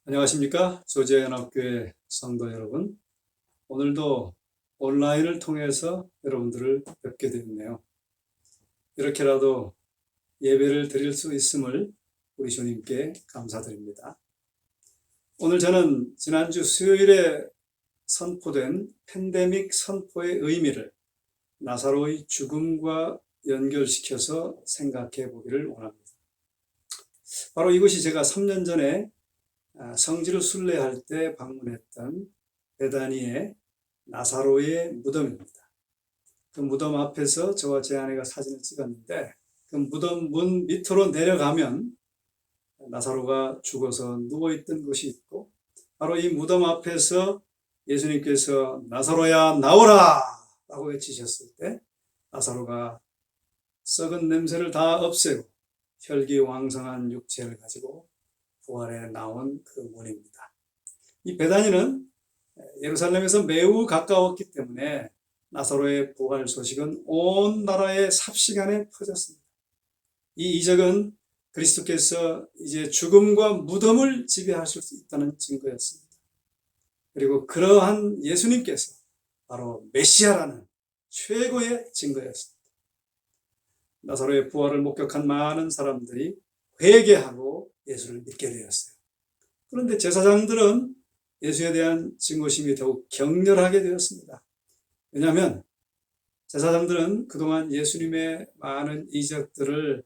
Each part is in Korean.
안녕하십니까? 조지아연합교회 성도 여러분. 오늘도 온라인을 통해서 여러분들을 뵙게 되었네요. 이렇게라도 예배를 드릴 수 있음을 우리 주님께 감사드립니다. 오늘 저는 지난주 수요일에 선포된 팬데믹 선포의 의미를 나사로의 죽음과 연결시켜서 생각해 보기를 원합니다. 바로 이것이 제가 3년 전에 성지를 순례할 때 방문했던 베다니의 나사로의 무덤입니다. 그 무덤 앞에서 저와 제 아내가 사진을 찍었는데 그 무덤 문 밑으로 내려가면 나사로가 죽어서 누워있던 곳이 있고 바로 이 무덤 앞에서 예수님께서 나사로야 나오라! 라고 외치셨을 때 나사로가 썩은 냄새를 다 없애고 혈기왕성한 육체를 가지고 부활해 나온 그 문입니다. 이 베다니는 예루살렘에서 매우 가까웠기 때문에 나사로의 부활 소식은 온 나라에 삽시간에 퍼졌습니다. 이 이적은 그리스도께서 이제 죽음과 무덤을 지배하실 수 있다는 증거였습니다. 그리고 그러한 예수님께서 바로 메시아라는 최고의 증거였습니다. 나사로의 부활을 목격한 많은 사람들이 회개하고 예수를 믿게 되었어요. 그런데 제사장들은 예수에 대한 증거심이 더욱 격렬하게 되었습니다. 왜냐하면 제사장들은 그동안 예수님의 많은 이적들을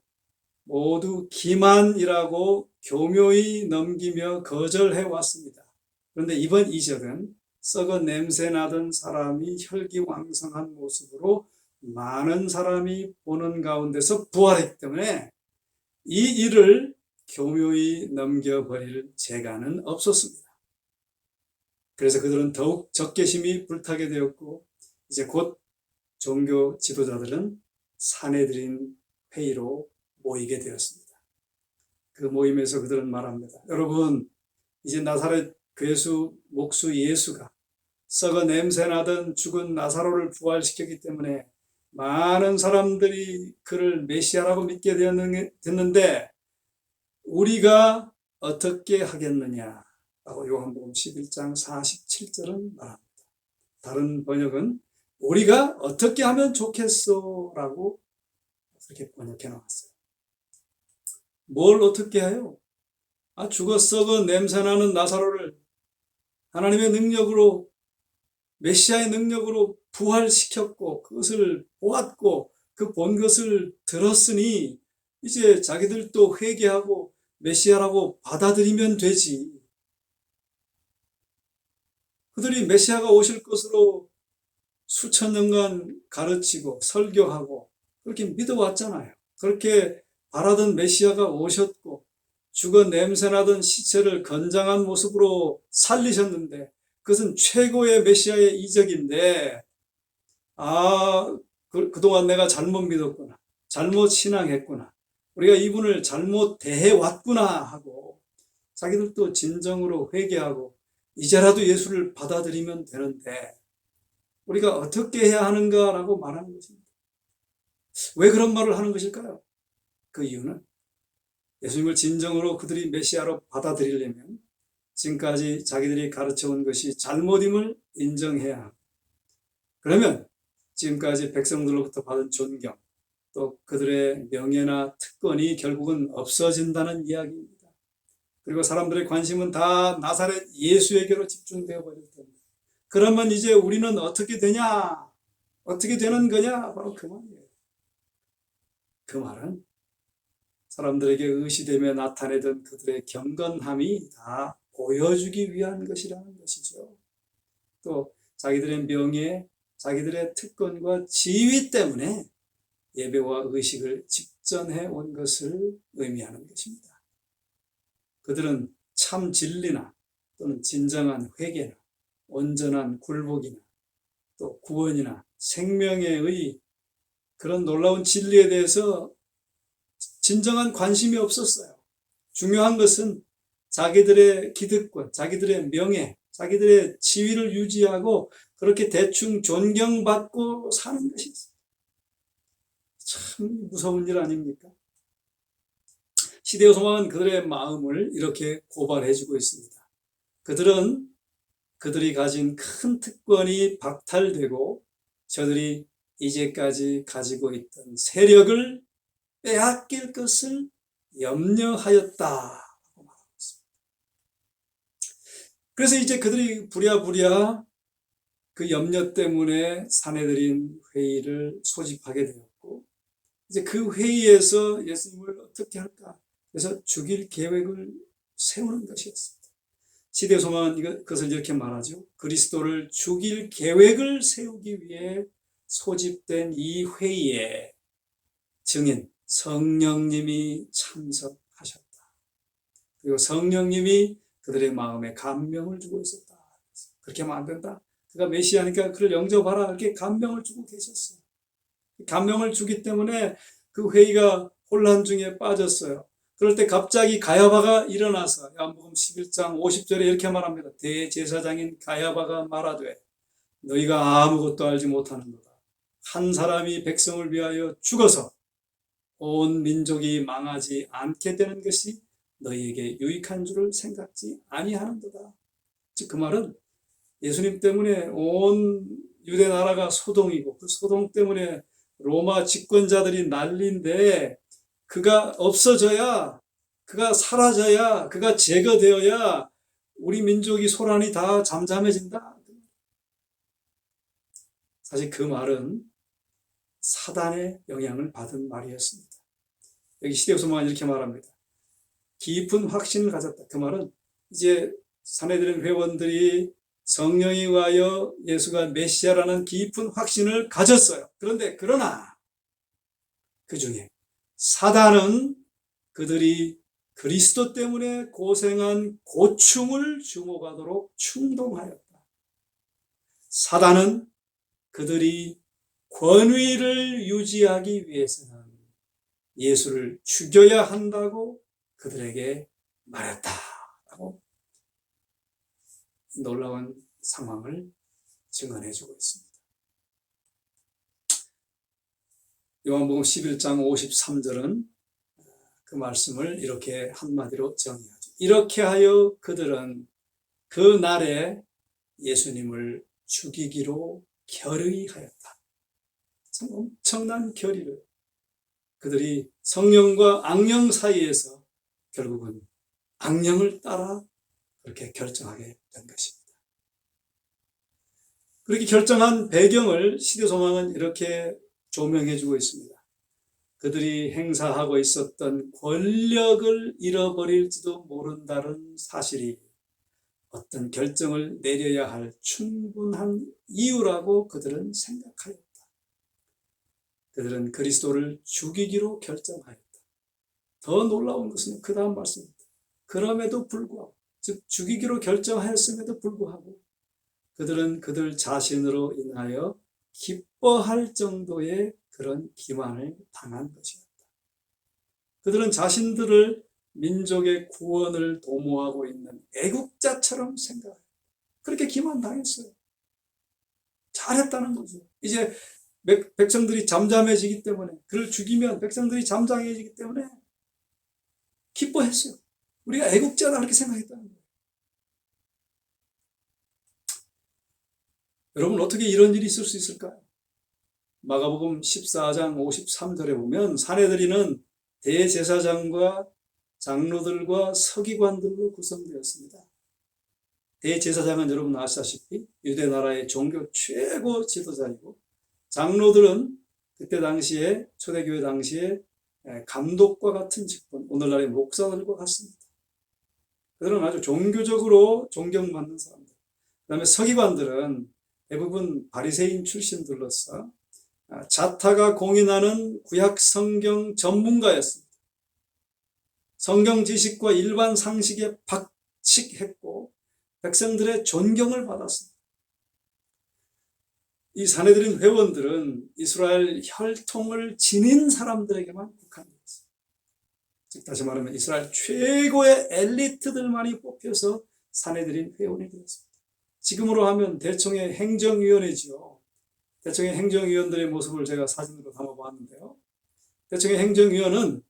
모두 기만이라고 교묘히 넘기며 거절해 왔습니다. 그런데 이번 이적은 썩어 냄새 나던 사람이 혈기왕성한 모습으로 많은 사람이 보는 가운데서 부활했기 때문에 이 일을 교묘히 넘겨버릴 재간은 없었습니다. 그래서 그들은 더욱 적개심이 불타게 되었고 이제 곧 종교 지도자들은 사내들인 회의로 모이게 되었습니다. 그 모임에서 그들은 말합니다. 여러분, 이제 나사렛 괴수 목수 예수가 썩어 냄새나던 죽은 나사로를 부활시켰기 때문에 많은 사람들이 그를 메시아라고 믿게 되었는데 우리가 어떻게 하겠느냐 라고 요한복음 11장 47절은 말합니다. 다른 번역은 우리가 어떻게 하면 좋겠소 라고 그렇게 번역해 나왔어요. 뭘 어떻게 해요? 죽어 썩어 냄새나는 나사로를 하나님의 능력으로 메시아의 능력으로 부활시켰고 그것을 보았고 그 본 것을 들었으니 이제 자기들도 회개하고 메시아라고 받아들이면 되지. 그들이 메시아가 오실 것으로 수천 년간 가르치고 설교하고 그렇게 믿어왔잖아요. 그렇게 바라던 메시아가 오셨고 죽어 냄새나던 시체를 건장한 모습으로 살리셨는데 그것은 최고의 메시아의 이적인데 그동안 내가 잘못 믿었구나. 잘못 신앙했구나. 우리가 이분을 잘못 대해왔구나 하고 자기들도 진정으로 회개하고 이제라도 예수를 받아들이면 되는데 우리가 어떻게 해야 하는가라고 말하는 것입니다. 왜 그런 말을 하는 것일까요? 그 이유는 예수님을 진정으로 그들이 메시아로 받아들이려면 지금까지 자기들이 가르쳐온 것이 잘못임을 인정해야 합니다. 그러면 지금까지 백성들로부터 받은 존경, 또 그들의 명예나 특권이 결국은 없어진다는 이야기입니다. 그리고 사람들의 관심은 다 나사렛 예수에게로 집중되어 버릴 겁니다. 그러면 이제 우리는 어떻게 되냐? 어떻게 되는 거냐? 바로 그 말이에요. 그 말은 사람들에게 의시되며 나타내던 그들의 경건함이 다 보여주기 위한 것이라는 것이죠. 또 자기들의 명예, 자기들의 특권과 지위 때문에 예배와 의식을 집전해 온 것을 의미하는 것입니다. 그들은 참 진리나 또는 진정한 회개나 온전한 굴복이나 또 구원이나 생명의 그런 놀라운 진리에 대해서 진정한 관심이 없었어요. 중요한 것은 자기들의 기득권, 자기들의 명예, 자기들의 지위를 유지하고 그렇게 대충 존경받고 사는 것이 있어요. 참 무서운 일 아닙니까? 시대의 소망은 그들의 마음을 이렇게 고발해주고 있습니다. 그들은 그들이 가진 큰 특권이 박탈되고 저들이 이제까지 가지고 있던 세력을 빼앗길 것을 염려하였다고 말하고 있습니다. 그래서 이제 그들이 부랴부랴 그 염려 때문에 사내들인 회의를 소집하게 되었고, 이제 그 회의에서 예수님을 어떻게 할까? 그래서 죽일 계획을 세우는 것이었습니다. 시대 소망은 그것을 이렇게 말하죠. 그리스도를 죽일 계획을 세우기 위해 소집된 이 회의에 증인 성령님이 참석하셨다. 그리고 성령님이 그들의 마음에 감명을 주고 있었다. 그렇게 하면 안 된다. 그가 메시아니까 그를 영접하라. 이렇게 감명을 주고 계셨어요. 감명을 주기 때문에 그 회의가 혼란 중에 빠졌어요. 그럴 때 갑자기 가야바가 일어나서 요한복음 11장 50절에 이렇게 말합니다. 대제사장인 가야바가 말하되 너희가 아무것도 알지 못하는도다. 한 사람이 백성을 위하여 죽어서 온 민족이 망하지 않게 되는 것이 너희에게 유익한 줄을 생각지 아니하는도다. 즉 그 말은 예수님 때문에 온 유대 나라가 소동이고 그 소동 때문에 로마 집권자들이 난리인데 그가 없어져야, 그가 사라져야, 그가 제거되어야 우리 민족이 소란이 다 잠잠해진다. 사실 그 말은 사단의 영향을 받은 말이었습니다. 여기 시대소망은 이렇게 말합니다. 깊은 확신을 가졌다. 그 말은 이제 사내들인 회원들이 성령에 의하여 예수가 메시아라는 깊은 확신을 가졌어요. 그러나 그 중에 사단은 그들이 그리스도 때문에 고생한 고충을 주목하도록 충동하였다. 사단은 그들이 권위를 유지하기 위해서는 예수를 죽여야 한다고 그들에게 말했다라고 놀라운 상황을 증언해주고 있습니다. 요한복음 11장 53절은 그 말씀을 이렇게 한마디로 정의하죠. 이렇게 하여 그들은 그 날에 예수님을 죽이기로 결의하였다. 참 엄청난 결의를 그들이 성령과 악령 사이에서 결국은 악령을 따라 그렇게 결정하게 된 것입니다. 그렇게 결정한 배경을 시대소망은 이렇게 조명해주고 있습니다. 그들이 행사하고 있었던 권력을 잃어버릴지도 모른다는 사실이 어떤 결정을 내려야 할 충분한 이유라고 그들은 생각하였다. 그들은 그리스도를 죽이기로 결정하였다. 더 놀라운 것은 그 다음 말씀입니다. 그럼에도 불구하고, 즉 죽이기로 결정하였음에도 불구하고 그들은 그들 자신으로 인하여 기뻐할 정도의 그런 기만을 당한 것이었다. 그들은 자신들을 민족의 구원을 도모하고 있는 애국자처럼 생각해요. 그렇게 기만당했어요. 잘했다는 거죠. 이제 백성들이 잠잠해지기 때문에, 그를 죽이면 백성들이 잠잠해지기 때문에 기뻐했어요. 우리가 애국자다 그렇게 생각했다는 거예요. 여러분 어떻게 이런 일이 있을 수 있을까요? 마가복음 14장 53절에 보면 사내들이는 대제사장과 장로들과 서기관들로 구성되었습니다. 대제사장은 여러분 아시다시피 유대 나라의 종교 최고 지도자이고, 장로들은 그때 당시에 초대교회 당시에 감독과 같은 직분, 오늘날의 목사들과 같습니다. 그들은 아주 종교적으로 존경받는 사람들. 그 다음에 서기관들은 대부분 바리새인 출신들로서 자타가 공인하는 구약 성경 전문가였습니다. 성경 지식과 일반 상식에 박식했고 백성들의 존경을 받았습니다. 이 사내들인 회원들은 이스라엘 혈통을 지닌 사람들에게만 국한되었습니다. 즉 다시 말하면 이스라엘 최고의 엘리트들만이 뽑혀서 사내들인 회원이 되었습니다. 지금으로 하면 대청의 행정위원회죠. 대청의 행정위원들의 모습을 제가 사진으로 담아보았는데요. 대청의 행정위원은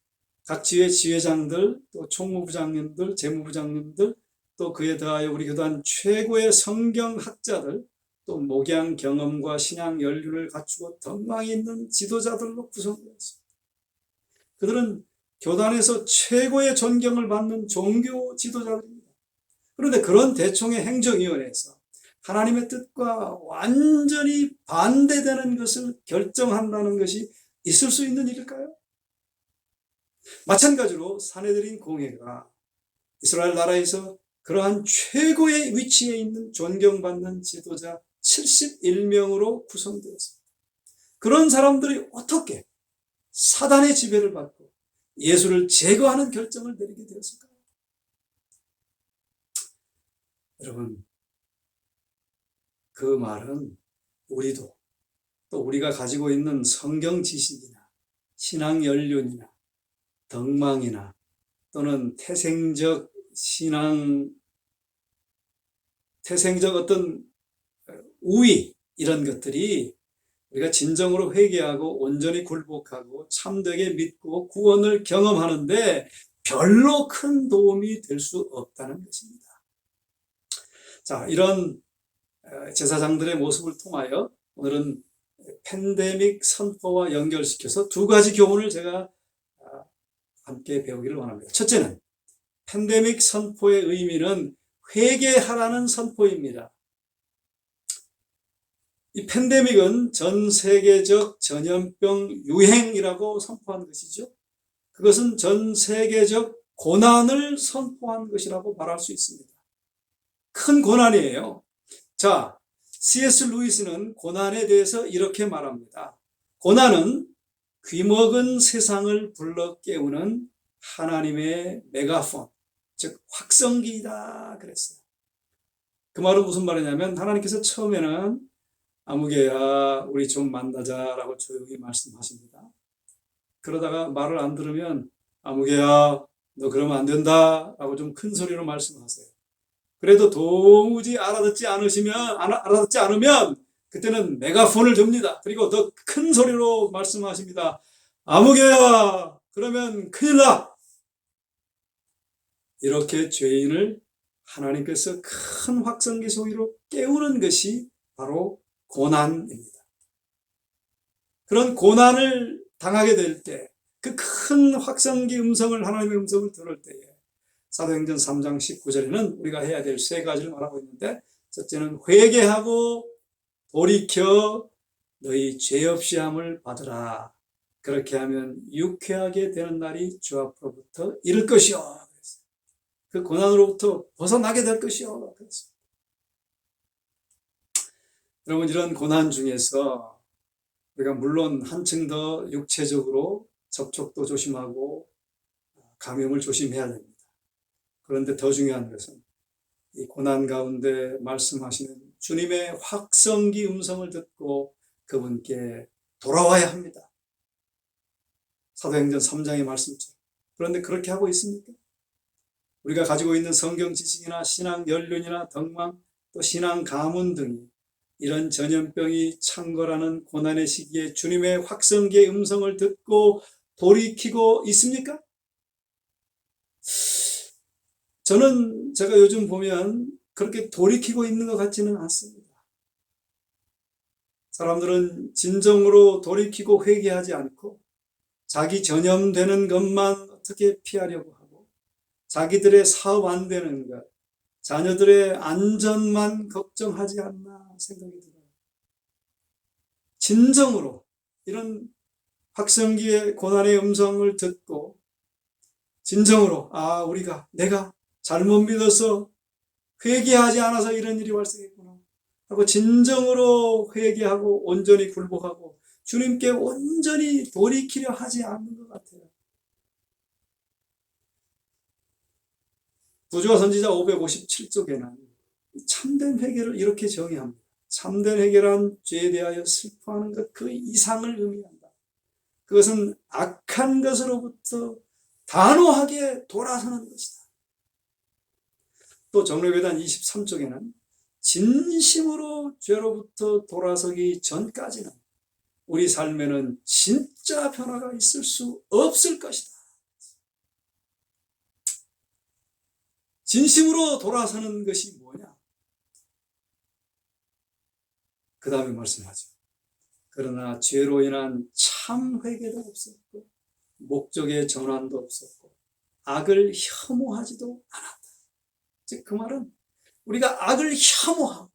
각 지회 지회장들, 또 총무부장님들, 재무부장님들, 또 그에 더하여 우리 교단 최고의 성경학자들, 또 목양 경험과 신앙 연륜을 갖추고 덕망이 있는 지도자들로 구성되었습니다. 그들은 교단에서 최고의 존경을 받는 종교 지도자들입니다. 그런데 그런 대총회 행정위원회에서 하나님의 뜻과 완전히 반대되는 것을 결정한다는 것이 있을 수 있는 일일까요? 마찬가지로 사내들인 공회가 이스라엘 나라에서 그러한 최고의 위치에 있는 존경받는 지도자 71명으로 구성되었습니다. 그런 사람들이 어떻게 사단의 지배를 받고 예수를 제거하는 결정을 내리게 되었을까요? 여러분, 그 말은 우리도 또 우리가 가지고 있는 성경 지식이나 신앙 연륜이나 덕망이나 또는 태생적 어떤 우위, 이런 것들이 우리가 진정으로 회개하고 온전히 굴복하고 참되게 믿고 구원을 경험하는데 별로 큰 도움이 될 수 없다는 것입니다. 자, 이런 제사장들의 모습을 통하여 오늘은 팬데믹 선포와 연결시켜서 두 가지 교훈을 제가 함께 배우기를 원합니다. 첫째는 팬데믹 선포의 의미는 회개하라는 선포입니다. 이 팬데믹은 전 세계적 전염병 유행이라고 선포한 것이죠. 그것은 전 세계적 고난을 선포한 것이라고 말할 수 있습니다. 큰 고난이에요. 자, C.S. 루이스는 고난에 대해서 이렇게 말합니다. 고난은 귀먹은 세상을 불러 깨우는 하나님의 메가폰, 즉 확성기이다 그랬어요. 그 말은 무슨 말이냐면 하나님께서 처음에는 아무개야 우리 좀 만나자라고 조용히 말씀하십니다. 그러다가 말을 안 들으면 아무개야 너 그러면 안 된다 라고 좀 큰 소리로 말씀하세요. 그래도 도무지 알아듣지 않으면 그때는 메가폰을 듭니다. 그리고 더 큰 소리로 말씀하십니다. 아무개야 그러면 큰일 나. 이렇게 죄인을 하나님께서 큰 확성기 소리로 깨우는 것이 바로 고난입니다. 그런 고난을 당하게 될 때, 그 큰 확성기 음성을, 하나님의 음성을 들을 때에 사도행전 3장 19절에는 우리가 해야 될 세 가지를 말하고 있는데, 첫째는 회개하고 돌이켜 너희 죄 없이 함을 받으라. 그렇게 하면 유쾌하게 되는 날이 주 앞으로부터 이를 것이요. 그 고난으로부터 벗어나게 될 것이요. 여러분, 이런 고난 중에서 우리가 물론 한층 더 육체적으로 접촉도 조심하고 감염을 조심해야 됩니다. 그런데 더 중요한 것은 이 고난 가운데 말씀하시는 주님의 확성기 음성을 듣고 그분께 돌아와야 합니다. 사도행전 3장의 말씀처럼. 그런데 그렇게 하고 있습니까? 우리가 가지고 있는 성경 지식이나 신앙 연륜이나 덕망, 또 신앙 가문 등이 이런 전염병이 창궐하는 고난의 시기에 주님의 확성기의 음성을 듣고 돌이키고 있습니까? 저는 제가 요즘 보면 그렇게 돌이키고 있는 것 같지는 않습니다. 사람들은 진정으로 돌이키고 회개하지 않고 자기 전염되는 것만 어떻게 피하려고 하고 자기들의 사업 안 되는 것, 자녀들의 안전만 걱정하지 않나 생각이 들어요. 진정으로 이런 확성기의 고난의 음성을 듣고 진정으로 내가 잘못 믿어서 회개하지 않아서 이런 일이 발생했구나 하고 진정으로 회개하고 온전히 굴복하고 주님께 온전히 돌이키려 하지 않는 것 같아요. 부조와 선지자 557쪽에는 참된 회개를 이렇게 정의합니다. 참된 회개란 죄에 대하여 슬퍼하는 것 그 이상을 의미한다. 그것은 악한 것으로부터 단호하게 돌아서는 것이다. 또 정례회단 23쪽에는 진심으로 죄로부터 돌아서기 전까지는 우리 삶에는 진짜 변화가 있을 수 없을 것이다. 진심으로 돌아서는 것이 뭐냐? 그 다음에 말씀하죠. 그러나 죄로 인한 참 회개도 없었고 목적의 전환도 없었고 악을 혐오하지도 않았다. 즉 그 말은 우리가 악을 혐오하고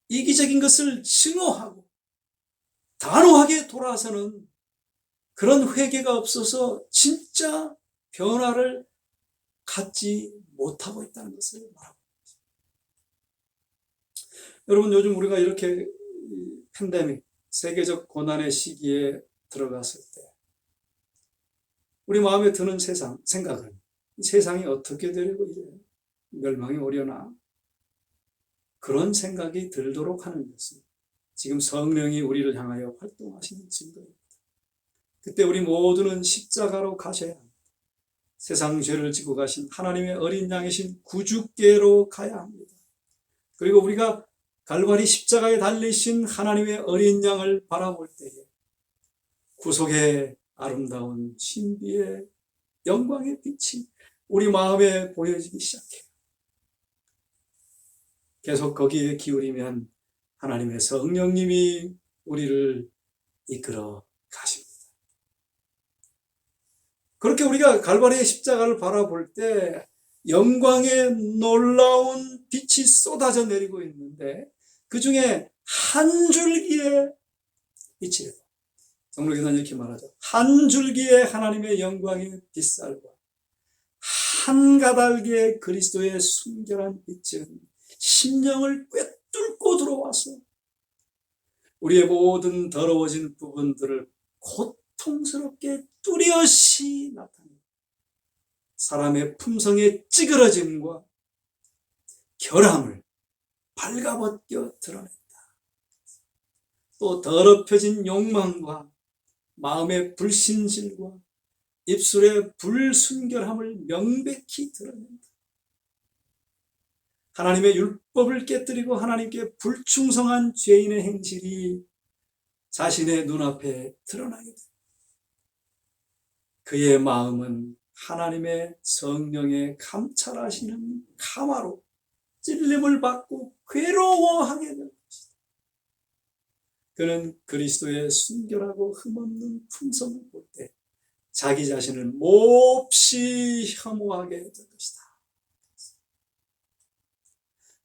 이기적인 것을 증오하고 단호하게 돌아서는 그런 회개가 없어서 진짜 변화를 갖지 못하고 있다는 것을 말하고 있습니다. 여러분, 요즘 우리가 이렇게 팬데믹, 세계적 고난의 시기에 들어갔을 때 우리 마음에 드는 생각은 이 세상이 어떻게 되려고 이래? 멸망이 오려나? 그런 생각이 들도록 하는 것은 지금 성령이 우리를 향하여 활동하시는 증거입니다. 그때 우리 모두는 십자가로 가셔야 합니다. 세상 죄를 지고 가신 하나님의 어린 양이신 구주께로 가야 합니다. 그리고 우리가 갈바리 십자가에 달리신 하나님의 어린 양을 바라볼 때에 구속의 아름다운 신비의 영광의 빛이 우리 마음에 보여지기 시작해요. 계속 거기에 기울이면 하나님의 성령님이 우리를 이끌어 가십니다. 그렇게 우리가 갈바리의 십자가를 바라볼 때 영광의 놀라운 빛이 쏟아져 내리고 있는데 그 중에 한 줄기의 빛이에요. 성록에서는 이렇게 말하죠. 한 줄기의 하나님의 영광의 빛살과 한 가닥의 그리스도의 순결한 빛은 심령을 꿰뚫고 들어와서 우리의 모든 더러워진 부분들을 고통스럽게 뚜렷이 나타내고 사람의 품성의 찌그러짐과 결함을 발가벗겨 드러낸다. 또 더럽혀진 욕망과 마음의 불신실과 입술의 불순결함을 명백히 드러낸다. 하나님의 율법을 깨뜨리고 하나님께 불충성한 죄인의 행실이 자신의 눈앞에 드러나게 됩니다. 그의 마음은 하나님의 성령의 감찰하시는 가마로 찔림을 받고 괴로워하게 될 것이다. 그는 그리스도의 순결하고 흠없는 품성을 볼 때 자기 자신을 몹시 혐오하게 될 것이다.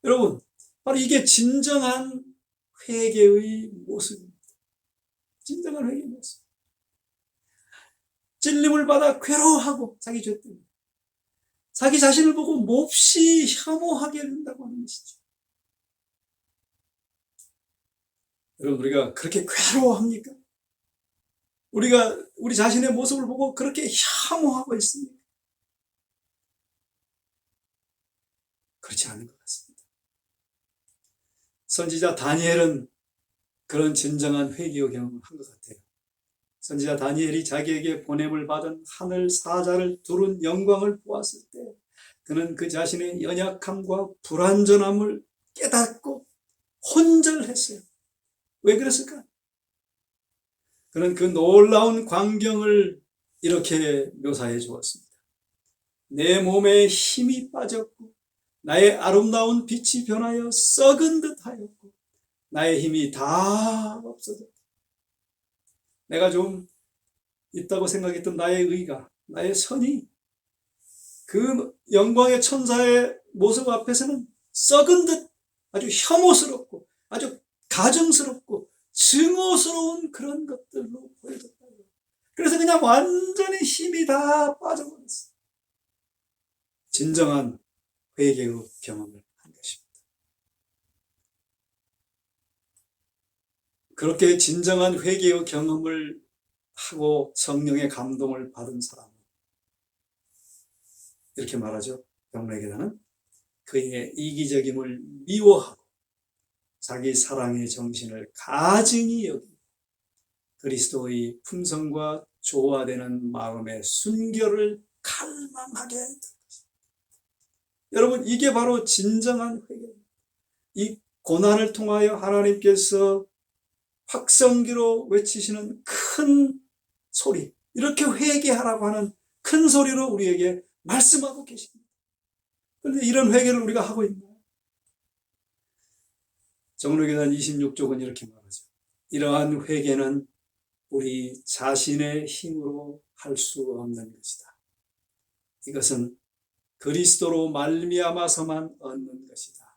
여러분, 바로 이게 진정한 회개의 모습입니다. 진정한 회개의 모습. 찔림을 받아 괴로워하고 자기 죄 때문에 자기 자신을 보고 몹시 혐오하게 된다고 하는 것이죠. 여러분, 우리가 그렇게 괴로워합니까? 우리가 우리 자신의 모습을 보고 그렇게 혐오하고 있습니까? 그렇지 않은 것 같습니다. 선지자 다니엘은 그런 진정한 회개의 경험을 한 것 같아요. 선지자 다니엘이 자기에게 보냄을 받은 하늘 사자를 두른 영광을 보았을 때 그는 그 자신의 연약함과 불완전함을 깨닫고 혼절했어요. 왜 그랬을까? 그는 그 놀라운 광경을 이렇게 묘사해 주었습니다. 내 몸에 힘이 빠졌고 나의 아름다운 빛이 변하여 썩은 듯 하였고 나의 힘이 다 없어졌다. 내가 좀 있다고 생각했던 나의 의가, 나의 선이 그 영광의 천사의 모습 앞에서는 썩은 듯 아주 혐오스럽고 아주 가증스럽고 증오스러운 그런 것들로 보여졌다. 그래서 그냥 완전히 힘이 다 빠져버렸어요. 진정한 회개의 경험을 한 것입니다. 그렇게 진정한 회개의 경험을 하고 성령의 감동을 받은 사람은 이렇게 말하죠. 병로에게는 그의 이기적임을 미워하고 자기 사랑의 정신을 가증히 여기고 그리스도의 품성과 조화되는 마음의 순결을 갈망하게 될 것입니다. 여러분, 이게 바로 진정한 회개입니다. 이 고난을 통하여 하나님께서 확성기로 외치시는 큰 소리, 이렇게 회개하라고 하는 큰 소리로 우리에게 말씀하고 계십니다. 그런데 이런 회개를 우리가 하고 있나요? 정로교단 26쪽은 이렇게 말하죠. 이러한 회개는 우리 자신의 힘으로 할 수 없는 것이다. 이것은 그리스도로 말미암아서만 얻는 것이다.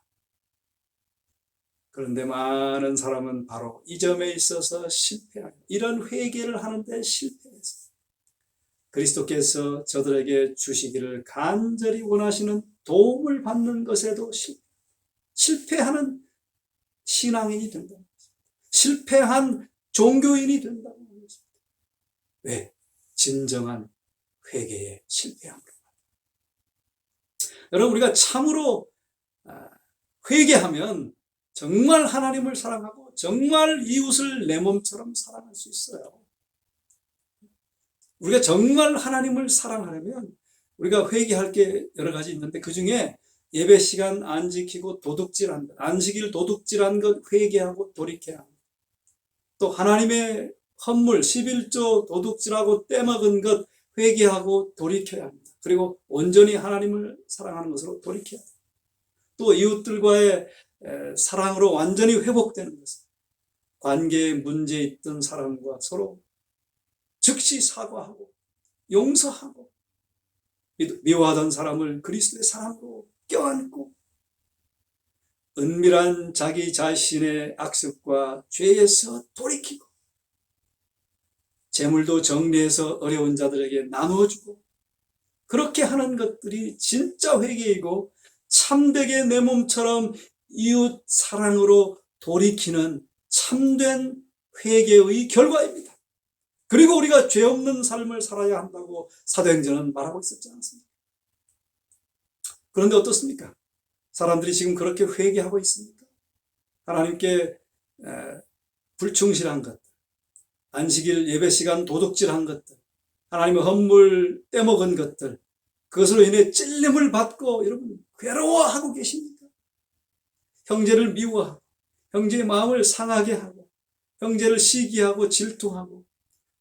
그런데 많은 사람은 바로 이 점에 있어서 실패하고 이런 회개를 하는데 실패했어요. 그리스도께서 저들에게 주시기를 간절히 원하시는 도움을 받는 것에도 실패하는 신앙인이 된다. 실패한 종교인이 된다고 하는 것입니다. 왜? 진정한 회개에 실패한 것. 여러분, 우리가 참으로 회개하면 정말 하나님을 사랑하고 정말 이웃을 내 몸처럼 사랑할 수 있어요. 우리가 정말 하나님을 사랑하려면 우리가 회개할 게 여러 가지 있는데 그 중에 예배 시간 안 지키고 도둑질한 것, 안식일 도둑질한 것 회개하고 돌이켜야 합니다. 또 하나님의 헌물 11조 도둑질하고 떼먹은 것 회개하고 돌이켜야 합니다. 그리고 온전히 하나님을 사랑하는 것으로 돌이켜야 합니다. 또 이웃들과의 사랑으로 완전히 회복되는 것은 관계에 문제 있던 사람과 서로 즉시 사과하고 용서하고 미워하던 사람을 그리스도의 사랑으로 껴안고 은밀한 자기 자신의 악습과 죄에서 돌이키고 재물도 정리해서 어려운 자들에게 나누어주고 그렇게 하는 것들이 진짜 회개이고 참되게 내 몸처럼 이웃 사랑으로 돌이키는 참된 회개의 결과입니다. 그리고 우리가 죄 없는 삶을 살아야 한다고 사도행전은 말하고 있었지 않습니까? 그런데 어떻습니까? 사람들이 지금 그렇게 회개하고 있습니까? 하나님께 불충실한 것들, 안식일 예배 시간 도둑질한 것들, 하나님의 헌물 떼먹은 것들, 그것으로 인해 찔림을 받고 여러분 괴로워하고 계십니까? 형제를 미워하고 형제의 마음을 상하게 하고 형제를 시기하고 질투하고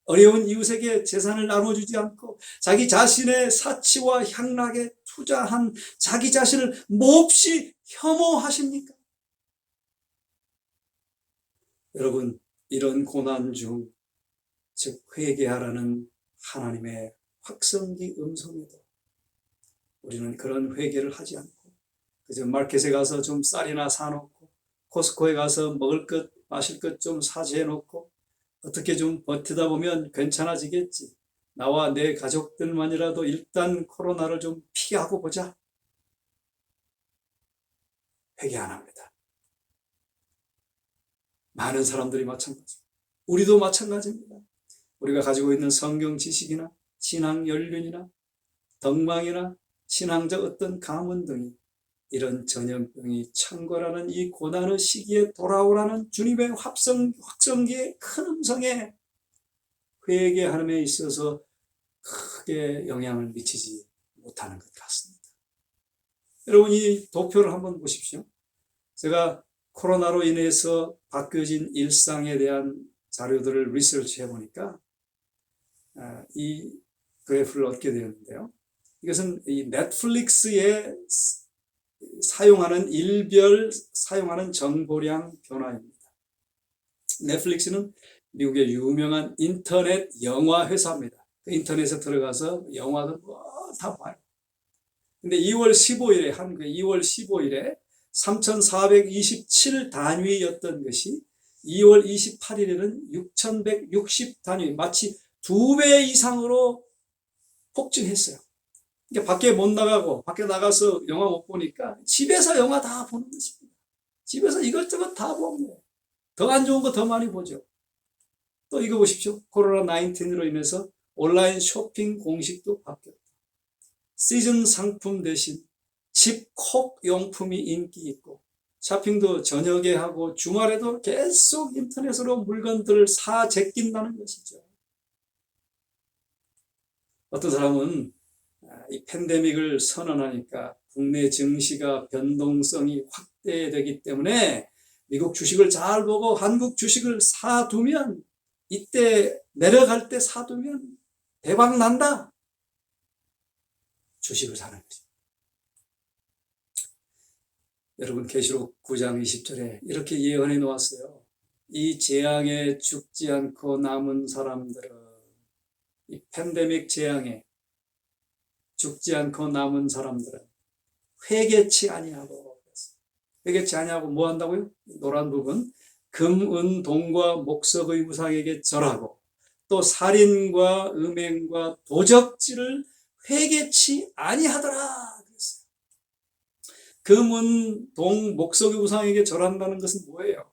어려운 이웃에게 재산을 나눠주지 않고 자기 자신의 사치와 향락에 투자한 자기 자신을 몹시 혐오하십니까? 여러분, 이런 고난 중 즉 회개하라는 하나님의 확성기 음성에도 우리는 그런 회개를 하지 않고 그저 마켓에 가서 좀 쌀이나 사놓고 코스코에 가서 먹을 것 마실 것 좀 사재해놓고 어떻게 좀 버티다 보면 괜찮아지겠지. 나와 내 가족들만이라도 일단 코로나를 좀 피하고 보자. 회개 안 합니다. 많은 사람들이 마찬가지입니다. 우리도 마찬가지입니다. 우리가 가지고 있는 성경 지식이나 신앙 연륜이나 덕망이나 신앙적 어떤 가문 등이 이런 전염병이 창궐하는 이 고난의 시기에 돌아오라는 주님의 확성기의 큰 음성에 회개하는 데 있어서 크게 영향을 미치지 못하는 것 같습니다. 여러분, 이 도표를 한번 보십시오. 제가 코로나로 인해서 바뀌어진 일상에 대한 자료들을 리서치 해보니까 이 그래프를 얻게 되었는데요. 이것은 이 넷플릭스에 일별 사용하는 정보량 변화입니다. 넷플릭스는 미국의 유명한 인터넷 영화 회사입니다. 그 인터넷에 들어가서 영화들 다 봐요. 근데 2월 15일에 3,427 단위였던 것이 2월 28일에는 6,160 단위, 마치 2배 이상으로 폭증했어요. 그러니까 밖에 못 나가고 밖에 나가서 영화 못 보니까 집에서 영화 다 보는 것입니다. 집에서 이것저것 다 보면 더 안 좋은 거 더 많이 보죠. 또 이거 보십시오. 코로나19로 인해서 온라인 쇼핑 공식도 바뀌었다. 시즌 상품 대신 집콕 용품이 인기 있고 쇼핑도 저녁에 하고 주말에도 계속 인터넷으로 물건들을 사 제낀다는 것이죠. 어떤 사람은 이 팬데믹을 선언하니까 국내 증시가 변동성이 확대되기 때문에 미국 주식을 잘 보고 한국 주식을 사두면 이때 내려갈 때 사두면 대박 난다. 주식을 사는 거죠. 여러분 계시록 9장 20절에 이렇게 예언해 놓았어요. 이 재앙에 죽지 않고 남은 사람들은, 이 팬데믹 재앙에 죽지 않고 남은 사람들은 회개치 아니하고, 회개치 아니하고 뭐 한다고요? 노란 부분, 금, 은, 동과 목석의 우상에게 절하고 또 살인과 음행과 도적질을 회개치 아니하더라 그랬어요. 금, 은, 동, 목석의 우상에게 절한다는 것은 뭐예요?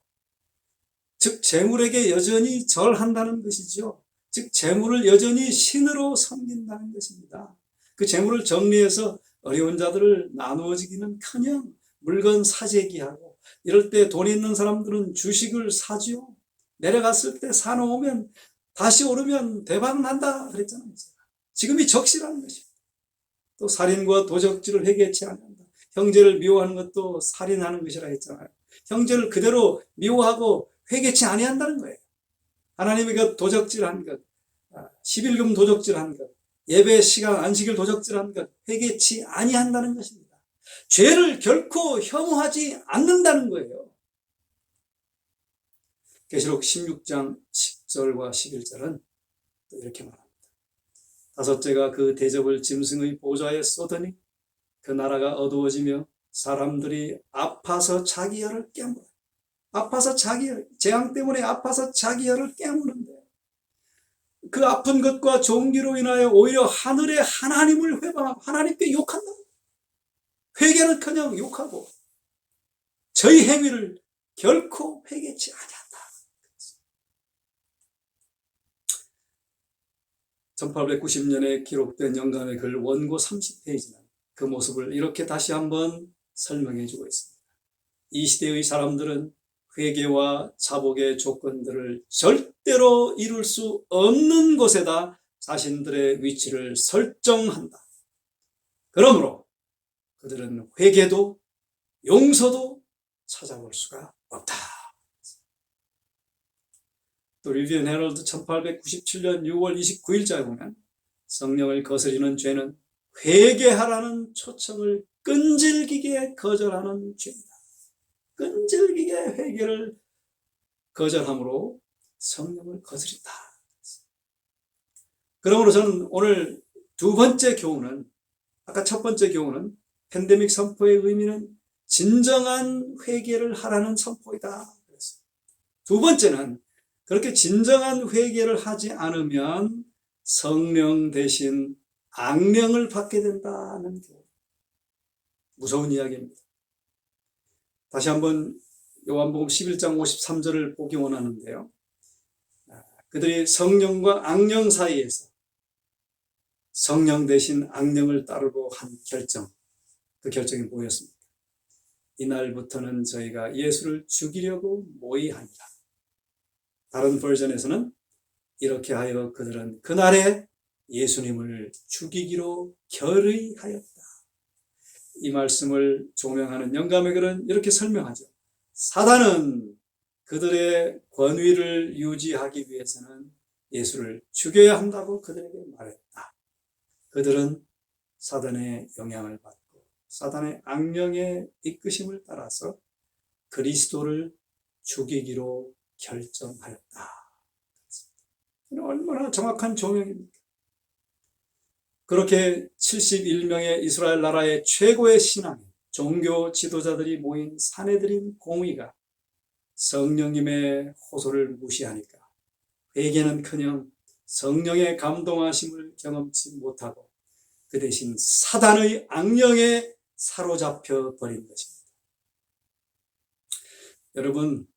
즉 재물에게 여전히 절한다는 것이죠. 즉 재물을 여전히 신으로 섬긴다는 것입니다. 그 재물을 정리해서 어려운 자들을 나누어지기는커녕 물건 사재기하고, 이럴 때 돈 있는 사람들은 주식을 사죠. 내려갔을 때 사놓으면 다시 오르면 대박 난다 그랬잖아요. 지금이 적시라는 것입니다. 또 살인과 도적질을 회개치 않는다. 형제를 미워하는 것도 살인하는 것이라 했잖아요. 형제를 그대로 미워하고 회개치 아니한다는 거예요. 하나님이 그 도적질한 것, 11금 도적질한 것, 예배 시간 안식일 도적질한 것 회개치 아니한다는 것입니다. 죄를 결코 혐오하지 않는다는 거예요. 계시록 16장 10절과 11절은 또 이렇게 말합니다. 다섯째가 그 대접을 짐승의 보좌에 쏟으니 그 나라가 어두워지며 사람들이 아파서 자기 혀를 깨물어. 아파서 자기 혀, 재앙 때문에 아파서 자기 혀를 깨무는데, 그 아픈 것과 종기로 인하여 오히려 하늘의 하나님을 회방하고 하나님께 욕한다. 회개는커녕 욕하고 저희 행위를 결코 회개치 아니한다. 1890년에 기록된 영감의 글 원고 30페이지는 그 모습을 이렇게 다시 한번 설명해 주고 있습니다. 이 시대의 사람들은 회개와 자복의 조건들을 절대로 이룰 수 없는 곳에다 자신들의 위치를 설정한다. 그러므로 그들은 회개도 용서도 찾아볼 수가 없다. 또 리비언 헤럴드 1897년 6월 29일자에 보면 성령을 거스리는 죄는 회개하라는 초청을 끈질기게 거절하는 죄이다. 끈질기게 회개를 거절함으로 성령을 거스린다. 그러므로 저는 오늘 두 번째 교훈은, 아까 첫 번째 교훈은 팬데믹 선포의 의미는 진정한 회개를 하라는 선포이다. 두 번째는 그렇게 진정한 회개를 하지 않으면 성령 대신 악령을 받게 된다는 교훈. 무서운 이야기입니다. 다시 한번 요한복음 11장 53절을 보기 원하는데요. 그들이 성령과 악령 사이에서 성령 대신 악령을 따르고 한 결정, 그 결정이 뭐였습니까? 이날부터는 저희가 예수를 죽이려고 모의하니라. 다른 버전에서는 이렇게 하여 그들은 그날에 예수님을 죽이기로 결의하였다. 이 말씀을 조명하는 영감의 글은 이렇게 설명하죠. 사단은 그들의 권위를 유지하기 위해서는 예수를 죽여야 한다고 그들에게 말했다. 그들은 사단의 영향을 받고 사단의 악령의 이끄심을 따라서 그리스도를 죽이기로 결정하였다. 얼마나 정확한 조명입니까? 그렇게 71명의 이스라엘 나라의 최고의 신앙, 종교 지도자들이 모인 사내들인 공의가 성령님의 호소를 무시하니까 회개는커녕 성령의 감동하심을 경험치 못하고 그 대신 사단의 악령에 사로잡혀 버린 것입니다. 여러분,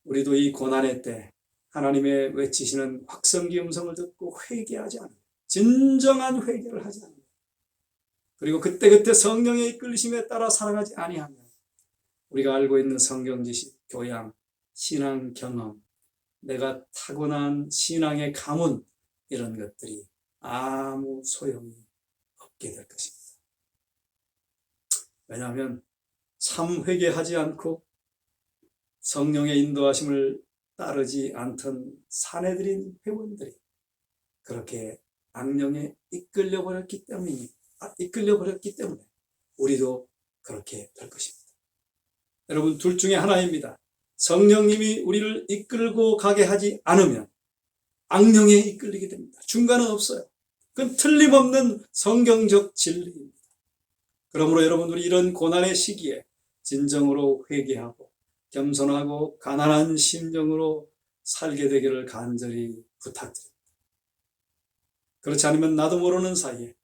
우리도 이 고난의 때 하나님의 외치시는 확성기 음성을 듣고 회개하지 않아요. 진정한 회개를 하지 않아요. 그리고 그때그때 성령의 이끌리심에 따라 살아가지 아니하면 우리가 알고 있는 성경 지식, 교양, 신앙 경험, 내가 타고난 신앙의 가문, 이런 것들이 아무 소용이 없게 될 것입니다. 왜냐하면 참 회개하지 않고 성령의 인도하심을 따르지 않던 사내들인 회원들이 그렇게 악령에 이끌려 버렸기 때문에 우리도 그렇게 될 것입니다. 여러분, 둘 중에 하나입니다. 성령님이 우리를 이끌고 가게 하지 않으면 악령에 이끌리게 됩니다. 중간은 없어요. 그건 틀림없는 성경적 진리입니다. 그러므로 여러분, 우리 이런 고난의 시기에 진정으로 회개하고 겸손하고 가난한 심령으로 살게 되기를 간절히 부탁드립니다. 그렇지 않으면 나도 모르는 사이에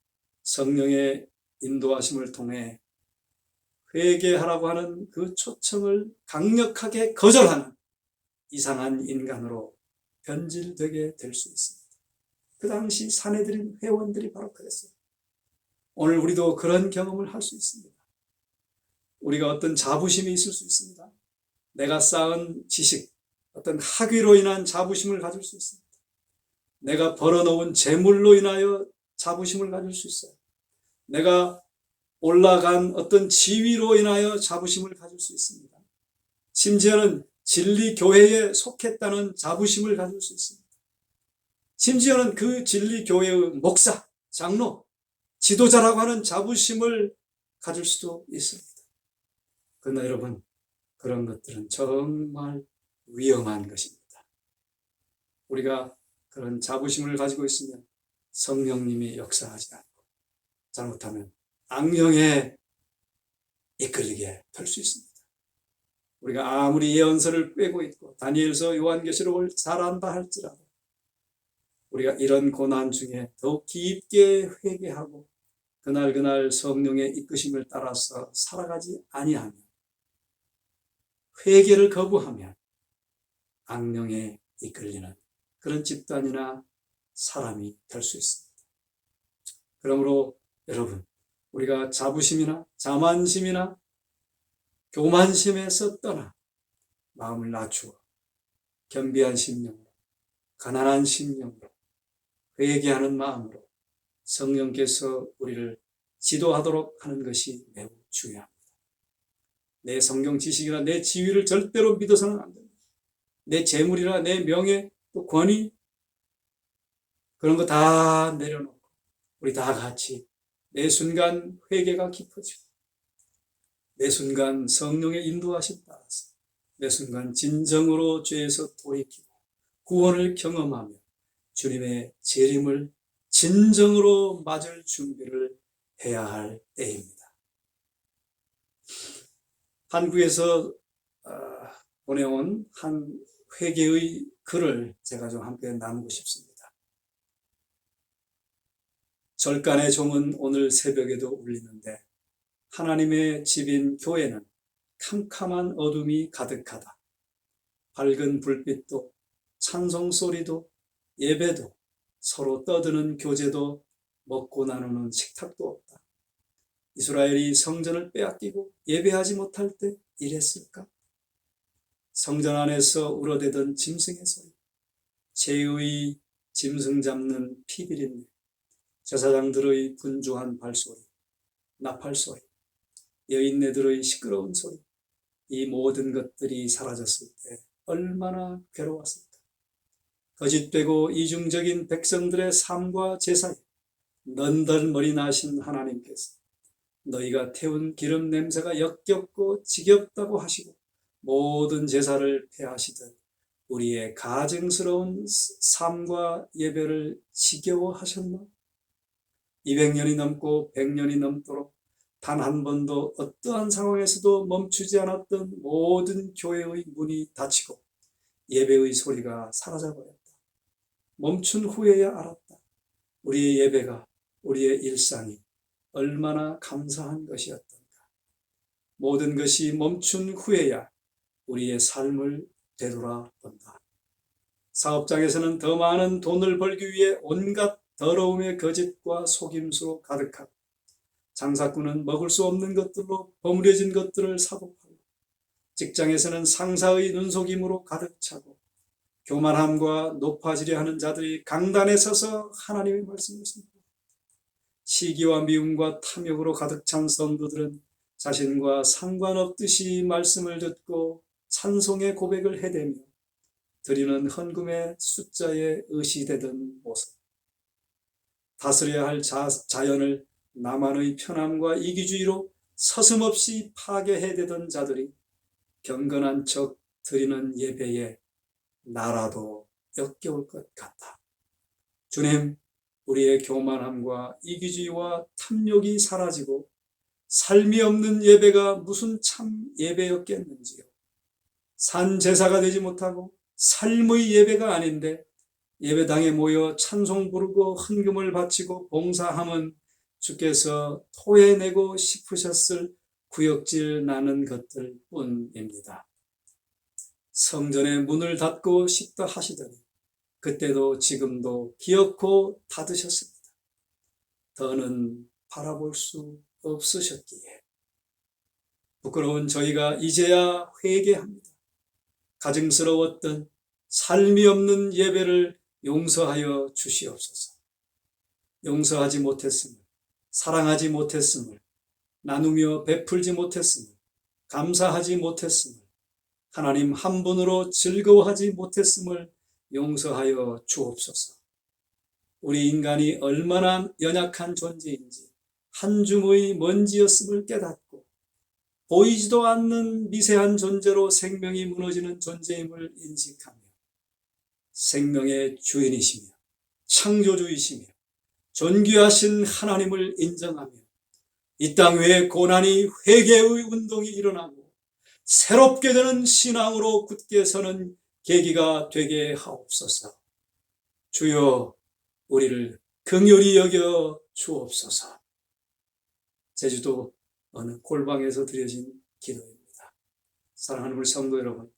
성령의 인도하심을 통해 회개하라고 하는 그 초청을 강력하게 거절하는 이상한 인간으로 변질되게 될 수 있습니다. 그 당시 사내들인 회원들이 바로 그랬어요. 오늘 우리도 그런 경험을 할 수 있습니다. 우리가 어떤 자부심이 있을 수 있습니다. 내가 쌓은 지식, 어떤 학위로 인한 자부심을 가질 수 있습니다. 내가 벌어놓은 재물로 인하여 자부심을 가질 수 있어요. 내가 올라간 어떤 지위로 인하여 자부심을 가질 수 있습니다. 심지어는 진리교회에 속했다는 자부심을 가질 수 있습니다. 심지어는 그 진리교회의 목사, 장로, 지도자라고 하는 자부심을 가질 수도 있습니다. 그러나 여러분, 그런 것들은 정말 위험한 것입니다. 우리가 그런 자부심을 가지고 있으면 성령님이 역사하지 않고 잘못하면 악령에 이끌리게 될 수 있습니다. 우리가 아무리 예언서를 꿰고 있고 다니엘서 요한계시록을 잘 안다 할지라도 우리가 이런 고난 중에 더욱 깊게 회개하고 그날 성령의 이끄심을 따라서 살아가지 아니하면, 회개를 거부하면 악령에 이끌리는 그런 집단이나 사람이 될 수 있습니다. 그러므로 여러분, 우리가 자부심이나 자만심이나 교만심에서 떠나 마음을 낮추어 겸비한 심령으로, 가난한 심령으로, 회개하는 마음으로 성령께서 우리를 지도하도록 하는 것이 매우 중요합니다. 내 성경 지식이나 내 지위를 절대로 믿어서는 안 됩니다. 내 재물이나 내 명예, 또 권위, 그런 거 다 내려놓고 우리 다 같이 매 순간 회개가 깊어지고 매 순간 성령의 인도하심 따라서 매 순간 진정으로 죄에서 돌이키고 구원을 경험하며 주님의 재림을 진정으로 맞을 준비를 해야 할 때입니다. 한국에서 보내온 한 회개의 글을 제가 좀 함께 나누고 싶습니다. 절간의 종은 오늘 새벽에도 울리는데 하나님의 집인 교회는 캄캄한 어둠이 가득하다. 밝은 불빛도 찬송 소리도 예배도 서로 떠드는 교제도 먹고 나누는 식탁도 없다. 이스라엘이 성전을 빼앗기고 예배하지 못할 때 이랬을까? 성전 안에서 울어대던 짐승의 소리, 제의 짐승 잡는 피비린내, 제사장들의 분주한 발소리, 나팔소리, 여인네들의 시끄러운 소리, 이 모든 것들이 사라졌을 때 얼마나 괴로웠을까? 거짓되고 이중적인 백성들의 삶과 제사에 넌덜머리 나신 하나님께서 너희가 태운 기름 냄새가 역겹고 지겹다고 하시고 모든 제사를 폐하시듯 우리의 가증스러운 삶과 예배를 지겨워하셨나? 200년이 넘고 100년이 넘도록 단 한 번도 어떠한 상황에서도 멈추지 않았던 모든 교회의 문이 닫히고 예배의 소리가 사라져버렸다. 멈춘 후에야 알았다. 우리의 예배가, 우리의 일상이 얼마나 감사한 것이었던가. 모든 것이 멈춘 후에야 우리의 삶을 되돌아본다. 사업장에서는 더 많은 돈을 벌기 위해 온갖 더러움의 거짓과 속임수로 가득하고, 장사꾼은 먹을 수 없는 것들로 버무려진 것들을 사고 팔고, 직장에서는 상사의 눈속임으로 가득 차고, 교만함과 높아지려 하는 자들이 강단에 서서 하나님의 말씀을 선포합니다. 시기와 미움과 탐욕으로 가득 찬 성도들은 자신과 상관없듯이 말씀을 듣고 찬송의 고백을 해대며 드리는 헌금의 숫자에 의시되던 모습. 다스려야 할 자연을 나만의 편함과 이기주의로 서슴없이 파괴해대던 자들이 경건한 척 드리는 예배에 나라도 역겨울 것 같다. 주님, 우리의 교만함과 이기주의와 탐욕이 사라지고 삶이 없는 예배가 무슨 참 예배였겠는지요. 산 제사가 되지 못하고 삶의 예배가 아닌데 예배당에 모여 찬송 부르고 헌금을 바치고 봉사함은 주께서 토해내고 싶으셨을 구역질 나는 것들 뿐입니다. 성전의 문을 닫고 싶다 하시더니 그때도 지금도 기어코 닫으셨습니다. 더는 바라볼 수 없으셨기에 부끄러운 저희가 이제야 회개합니다. 가증스러웠던 삶이 없는 예배를 용서하여 주시옵소서. 용서하지 못했음을, 사랑하지 못했음을, 나누며 베풀지 못했음을, 감사하지 못했음을, 하나님 한 분으로 즐거워하지 못했음을 용서하여 주옵소서. 우리 인간이 얼마나 연약한 존재인지 한 줌의 먼지였음을 깨닫고 보이지도 않는 미세한 존재로 생명이 무너지는 존재임을 인식하며 생명의 주인이시며 창조주이시며 존귀하신 하나님을 인정하며 이 땅 위에 고난이 회개의 운동이 일어나고 새롭게 되는 신앙으로 굳게 서는 계기가 되게 하옵소서. 주여, 우리를 긍휼히 여겨 주옵소서. 제주도 어느 골방에서 드려진 기도입니다. 사랑하는 우리 성도 여러분,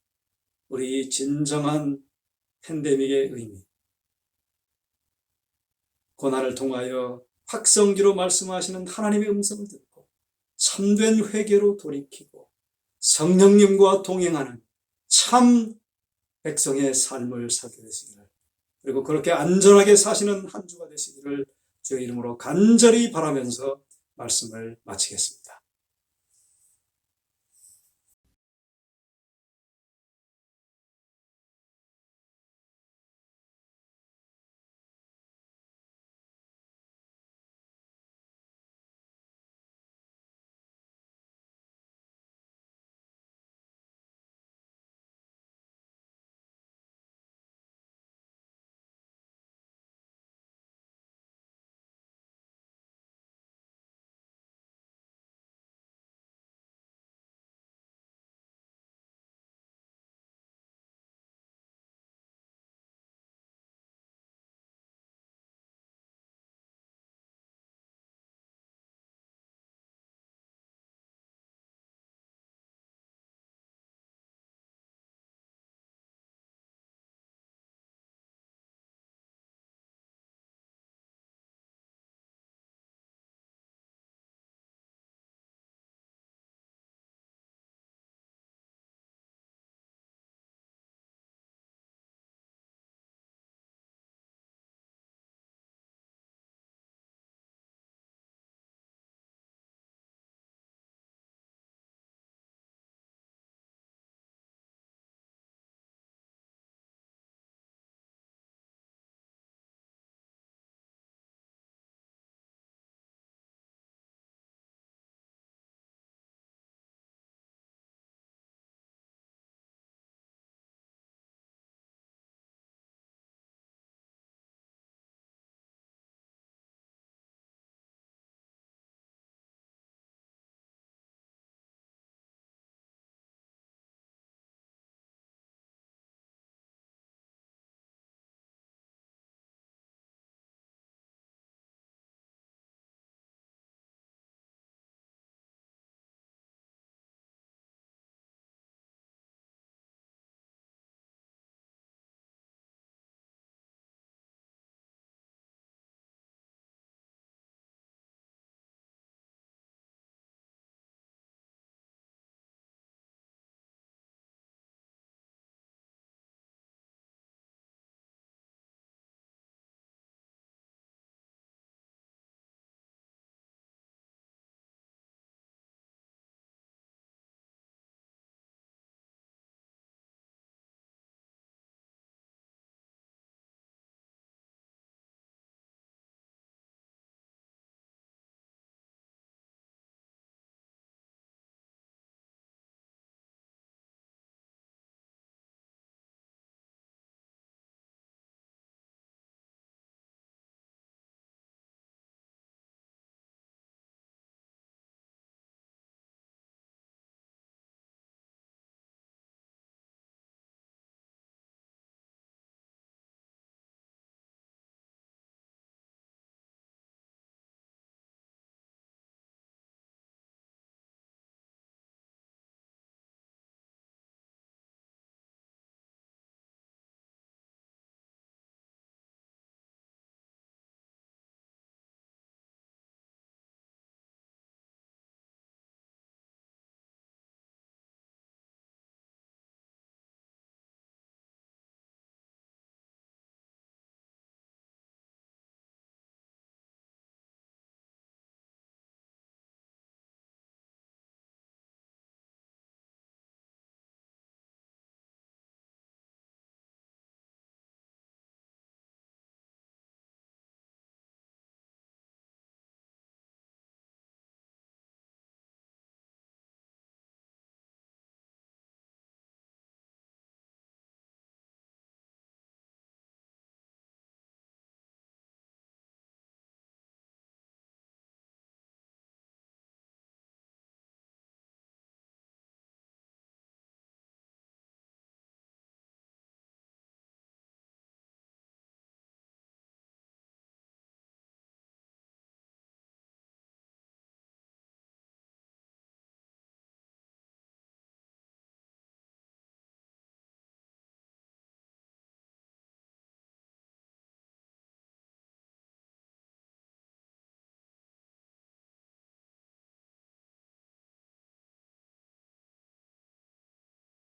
우리 진정한 팬데믹의 의미, 고난을 통하여 확성기로 말씀하시는 하나님의 음성을 듣고 참된 회개로 돌이키고 성령님과 동행하는 참 백성의 삶을 살게 되시기를, 그리고 그렇게 안전하게 사시는 한 주가 되시기를 주의 이름으로 간절히 바라면서 말씀을 마치겠습니다.